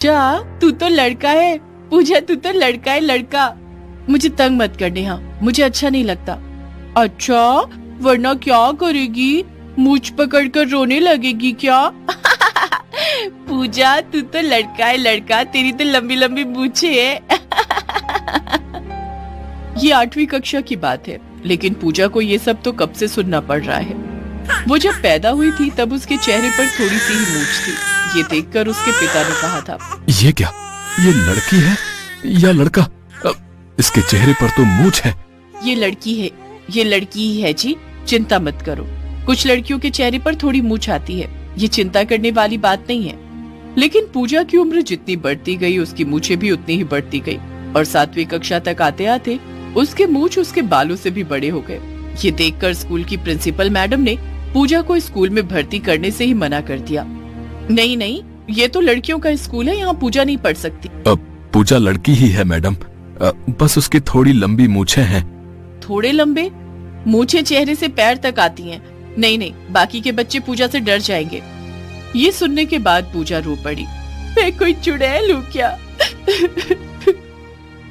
पूजा तू तो लड़का है। पूजा तू तो लड़का है, लड़का। मुझे तंग मत कर नेहा, मुझे अच्छा नहीं लगता। अच्छा, वरना क्या करेगी? मूंछ पकड़कर रोने लगेगी क्या? पूजा तू तो लड़का है, लड़का। तेरी तो लंबी लंबी मूंछें है। ये 8वीं कक्षा की बात है, लेकिन पूजा को ये सब तो कब से सुनना पड़ रहा है। वो जब पैदा हुई थी तब उसके चेहरे पर थोड़ी सी ही मूंछ थी। ये देखकर उसके पिता ने कहा था, ये क्या? ये लड़की है या लड़का? इसके चेहरे पर तो मूंछ है। ये लड़की है, ये लड़की ही है जी, चिंता मत करो। कुछ लड़कियों के चेहरे पर थोड़ी मूंछ आती है, ये चिंता करने वाली बात नहीं है। लेकिन पूजा की उम्र जितनी बढ़ती गई उसकी मूंछें भी उतनी ही बढ़ती गई, और 7वीं कक्षा तक आते आते उसके मूंछ उसके बालों से भी बड़े हो गए। ये देखकर स्कूल की प्रिंसिपल मैडम ने पूजा को स्कूल में भर्ती करने से ही मना कर दिया। नहीं नहीं, ये तो लड़कियों का स्कूल है, यहाँ पूजा नहीं पढ़ सकती। पूजा लड़की ही है मैडम, बस उसकी थोड़ी लंबी मूंछें हैं। थोड़े लंबे? मूंछें चेहरे से पैर तक आती हैं। नहीं नहीं, बाकी के बच्चे पूजा से डर जाएंगे। ये सुनने के बाद पूजा रो पड़ी। मैं कोई चुड़ैल हूँ क्या?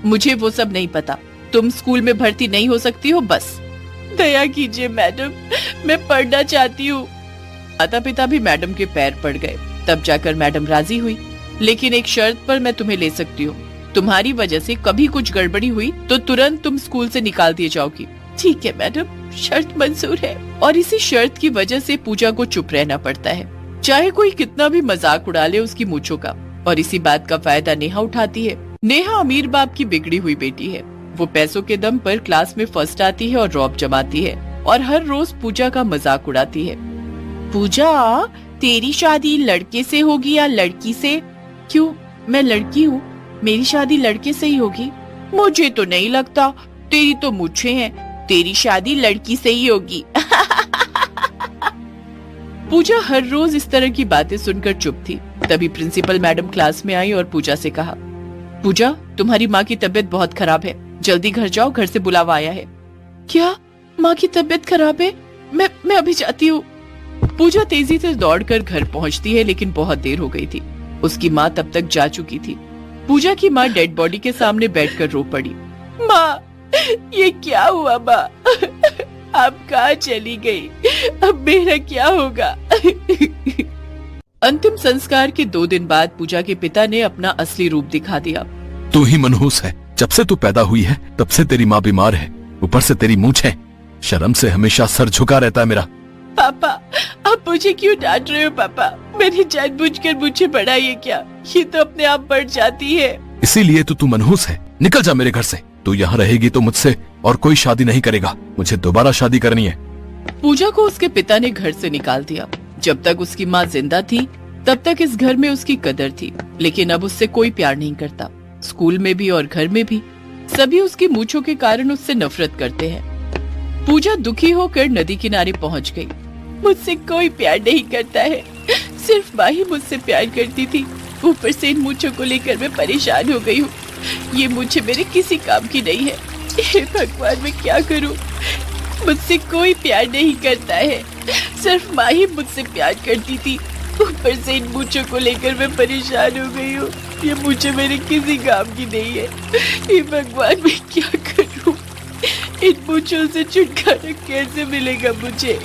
मुझे वो सब नहीं पता, तुम स्कूल में भर्ती नहीं हो सकती हो बस। दया कीजिए मैडम, मैं पढ़ना चाहती हूँ। माता पिता भी मैडम के पैर पड़ गए, तब जाकर मैडम राजी हुई। लेकिन एक शर्त पर मैं तुम्हें ले सकती हूँ, तुम्हारी वजह से कभी कुछ गड़बड़ी हुई तो तुरंत तुम स्कूल से निकाल दिए जाओगी। ठीक है मैडम, शर्त मंजूर है। और इसी शर्त की वजह से पूजा को चुप रहना पड़ता है, चाहे कोई कितना भी मजाक उड़ा ले उसकी मूंछों का। और इसी बात का फायदा नेहा उठाती है। नेहा अमीर बाप की बिगड़ी हुई बेटी है। वो पैसों के दम पर क्लास में फर्स्ट आती है और रौब जमाती है, और हर रोज पूजा का मजाक उड़ाती है। पूजा, तेरी शादी लड़के से होगी या लड़की से? क्यों, मैं लड़की हूँ, मेरी शादी लड़के से ही होगी। मुझे तो नहीं लगता, तेरी तो मूंछें हैं, तेरी शादी लड़की से ही होगी। पूजा हर रोज इस तरह की बातें सुनकर चुप थी। तभी प्रिंसिपल मैडम क्लास में आई और पूजा से कहा, पूजा तुम्हारी माँ की तबीयत बहुत खराब है, जल्दी घर जाओ, घर से बुलावा आया है। क्या, माँ की तबीयत खराब है? मैं अभी जाती हूँ। पूजा तेजी से दौड़कर घर पहुँचती है, लेकिन बहुत देर हो गई थी। उसकी माँ तब तक जा चुकी थी। पूजा की माँ डेड बॉडी के सामने बैठकर रो पड़ी। माँ, ये क्या हुआ माँ? आप कहाँ चली गई? अब मेरा क्या होगा? अंतिम संस्कार के 2 दिन बाद पूजा के पिता ने अपना असली रूप दिखा दिया। तू ही मनहूस है, जब से तू पैदा हुई है तब से तेरी माँ बीमार है, ऊपर से तेरी मूंछें। शर्म से हमेशा सर झुका रहता है मेरा। पापा, आप मुझे क्यों डांट रहे हो? पापा, मैंने जानबूझकर मुझे बढ़ाई है क्या? ये तो अपने आप बढ़ जाती है। इसीलिए तो तू मनहूस है। निकल जा मेरे घर से। तू यहाँ रहेगी तो मुझसे और कोई शादी नहीं करेगा, मुझे दोबारा शादी करनी है। पूजा को उसके पिता ने घर से निकाल दिया। जब तक उसकी माँ जिंदा थी तब तक इस घर में उसकी कदर थी, लेकिन अब उससे कोई प्यार नहीं करता। स्कूल में भी और घर में भी सभी उसकी मूंछों के कारण उससे नफरत करते हैं। पूजा दुखी होकर नदी किनारे पहुंच गई। मुझसे कोई प्यार नहीं करता है, सिर्फ माँ ही मुझसे प्यार करती थी। ऊपर से इन मूंछों को लेकर मैं परेशान हो गई हूँ। ये मूंछें मेरे किसी काम की नहीं है। हे भगवान, मैं क्या करूँ? मुझसे कोई प्यार नहीं करता है, सिर्फ माँ ही मुझसे प्यार करती थी। ऊपर से इन मूंछों को लेकर मैं परेशान हो गई हूँ। ये मूंछें मेरे किसी काम की नहीं है। हे भगवान, मैं क्या करूँ? इन मूंछों से छुटकारा कैसे मिलेगा मुझे?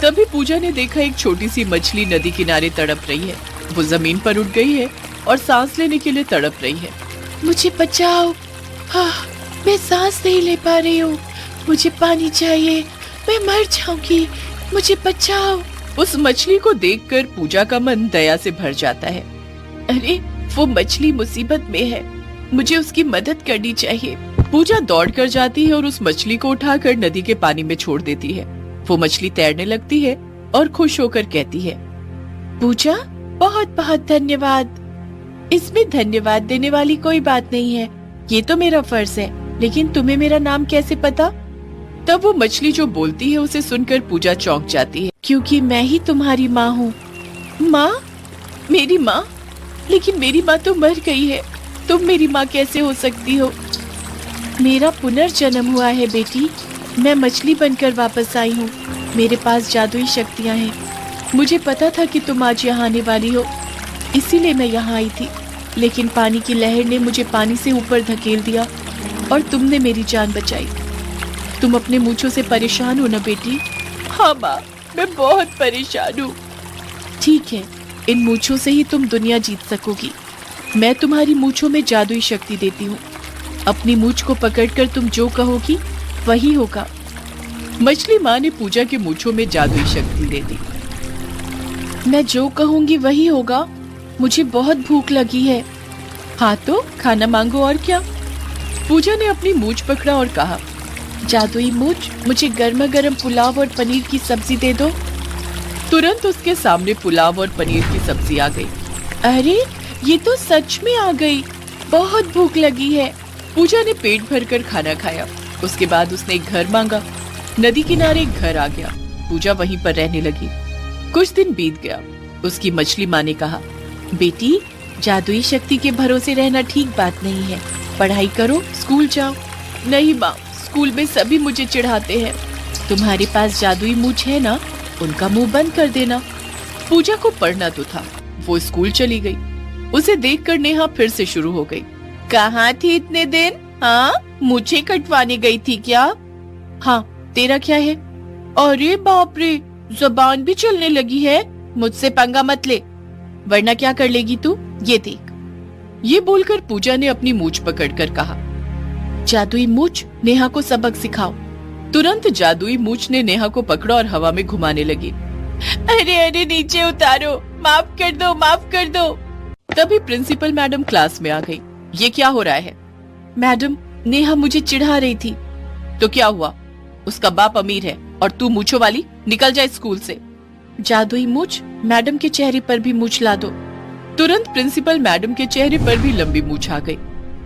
तभी पूजा ने देखा एक छोटी सी मछली नदी किनारे तड़प रही है। वो जमीन पर उठ गई है और सांस लेने के लिए तड़प रही है। मुझे बचाओ, हाँ, मैं सांस नहीं ले पा रही हूँ, मुझे पानी चाहिए, मैं मर जाऊंगी, मुझे बचाओ। उस मछली को देखकर पूजा का मन दया से भर जाता है। अरे, वो मछली मुसीबत में है, मुझे उसकी मदद करनी चाहिए। पूजा दौड़कर जाती है और उस मछली को उठाकर नदी के पानी में छोड़ देती है। वो मछली तैरने लगती है और खुश होकर कहती है, पूजा बहुत बहुत धन्यवाद। इसमें धन्यवाद देने वाली कोई बात नहीं है, ये तो मेरा फर्ज है। लेकिन तुम्हें मेरा नाम कैसे पता? तब वो मछली जो बोलती है उसे सुनकर पूजा चौंक जाती है, क्योंकि मैं ही तुम्हारी माँ हूँ। माँ? मेरी माँ? लेकिन मेरी माँ तो मर गई है, तुम मेरी माँ कैसे हो सकती हो? मेरा पुनर्जन्म हुआ है बेटी, मैं मछली बनकर वापस आई हूँ। मेरे पास जादुई शक्तियाँ हैं। मुझे पता था कि तुम आज यहाँ आने वाली हो। इसीलिए मैं यहाँ आई थी, लेकिन पानी की लहर ने मुझे पानी से ऊपर धकेल दिया और तुमने मेरी जान बचाई। तुम अपने मूंछों से परेशान हो ना बेटी? हाँ माँ, मैं बहुत परेशान हूँ। ठीक है, इन मूंछों से ही तुम दुनिया जीत सकोगी। मैं तुम्हारी मूंछों में जादुई शक्ति देती हूँ। अपनी मूंछ को पकड़कर तुम जो कहोगी वही होगा। मछली माँ ने पूजा के मूंछों में जादुई शक्ति दे दी। मैं जो कहूंगी वही होगा। मुझे बहुत भूख लगी है। हाँ तो खाना मांगो और क्या। पूजा ने अपनी मूंछ पकड़ा और कहा, जादुई मूंछ, मुझे गर्मा गर्म पुलाव और पनीर की सब्जी दे दो। तुरंत उसके सामने पुलाव और पनीर की सब्जी आ गई। अरे ये तो सच में आ गई। बहुत भूख लगी है। पूजा ने पेट भरकर खाना खाया। उसके बाद उसने एक घर मांगा। नदी किनारे एक घर आ गया। पूजा वहीं पर रहने लगी। कुछ दिन बीत गया। उसकी मछली माँ ने कहा, बेटी, जादुई शक्ति के भरोसे रहना ठीक बात नहीं है। पढ़ाई करो, स्कूल जाओ। नहीं माँ, स्कूल में सभी मुझे चिढ़ाते हैं। तुम्हारे पास जादुई मूंछ है ना, उनका मुंह बंद कर देना। पूजा को पढ़ना तो था। वो स्कूल चली गई। उसे देखकर नेहा फिर से शुरू हो गई। कहाँ थी इतने दिन? हाँ, मुझे कटवाने गई थी क्या? हाँ, तेरा क्या है? अरे बाप रे, जुबान भी चलने लगी है। मुझसे पंगा मत ले, वरना क्या कर लेगी तू, ये देख। ये बोलकर पूजा ने अपनी मूंछ पकड़कर कहा, जादुई मूंछ, नेहा को सबक सिखाओ। तुरंत जादुई मूंछ ने नेहा को पकड़ा और हवा में घुमाने लगी। अरे अरे, नीचे उतारो, माफ कर दो, माफ कर दो। तभी प्रिंसिपल मैडम क्लास में आ गई। ये क्या हो रहा है? मैडम, नेहा मुझे चिढ़ा रही थी। तो क्या हुआ? उसका बाप अमीर है और तू मूंछों वाली, निकल जाए स्कूल से। जादुई मूंछ, मैडम के चेहरे पर भी मूंछ ला दो। तुरंत प्रिंसिपल मैडम के चेहरे पर भी लंबी मूंछ आ गई।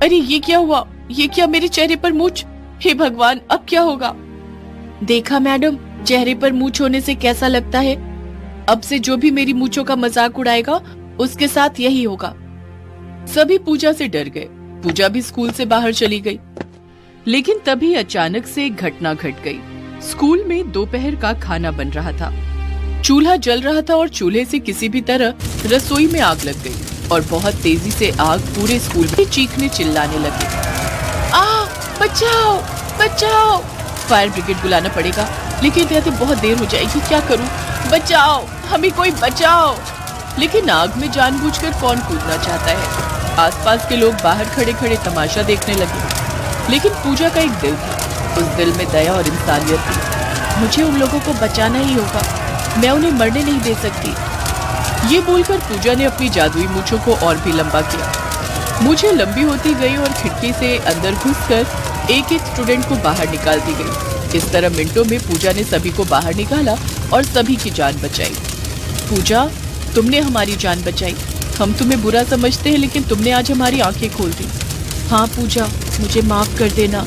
अरे ये क्या हुआ? ये क्या, मेरे चेहरे पर मूंछ? हे भगवान, अब क्या होगा? देखा मैडम, चेहरे पर मूंछ होने से कैसा लगता है? अब से जो भी मेरी मूंछों का मजाक उड़ाएगा उसके साथ यही होगा। सभी पूजा से डर गए। पूजा भी स्कूल से बाहर चली गई। लेकिन तभी अचानक से एक घटना घट गई। स्कूल में दोपहर का खाना बन रहा था। चूल्हा जल रहा था और चूल्हे से किसी भी तरह रसोई में आग लग गई और बहुत तेजी से आग पूरे स्कूल में चीखने चिल्लाने लगे। आ, बचाओ, बचाओ। फायर ब्रिगेड बुलाना पड़ेगा, लेकिन कहते बहुत देर हो जाएगी, क्या करूं? बचाओ, हमें कोई बचाओ। लेकिन आग में जानबूझकर कौन कूदना चाहता है? आसपास के लोग बाहर खड़े खड़े तमाशा देखने लगे। लेकिन पूजा का एक दिल था। उस दिल में दया और इंसानियत थी। मुझे उन लोगों को बचाना ही होगा, मैं उन्हें मरने नहीं दे सकती। ये बोलकर पूजा ने अपनी जादुई मूंछों को और भी लंबा किया। मूंछें लंबी होती गई और खिड़की से अंदर घुसकर एक एक स्टूडेंट को बाहर निकालती गई। इस तरह मिनटों में पूजा ने सभी को बाहर निकाला और सभी की जान बचाई। पूजा, तुमने हमारी जान बचाई। हम तुम्हें बुरा समझते हैं, लेकिन तुमने आज हमारी आंखें खोल दी। हाँ पूजा, मुझे माफ कर देना।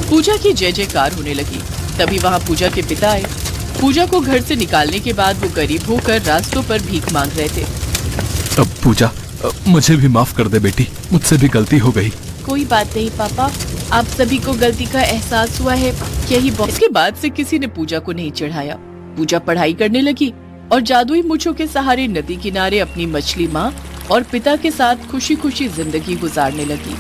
पूजा की जय जयकार होने लगी। तभी वहाँ पूजा के पिता आए। पूजा को घर से निकालने के बाद वो गरीब होकर रास्तों पर भीख मांग रहे थे। अब पूजा, मुझे भी माफ कर दे बेटी, मुझसे भी गलती हो गई। कोई बात नहीं पापा, आप सभी को गलती का एहसास हुआ है, यही बहुत। इसके बाद से किसी ने पूजा को नहीं चढ़ाया। पूजा पढ़ाई करने लगी और जादुई मूंछों के सहारे नदी किनारे अपनी मछली माँ और पिता के साथ खुशी खुशी जिंदगी गुजारने लगी।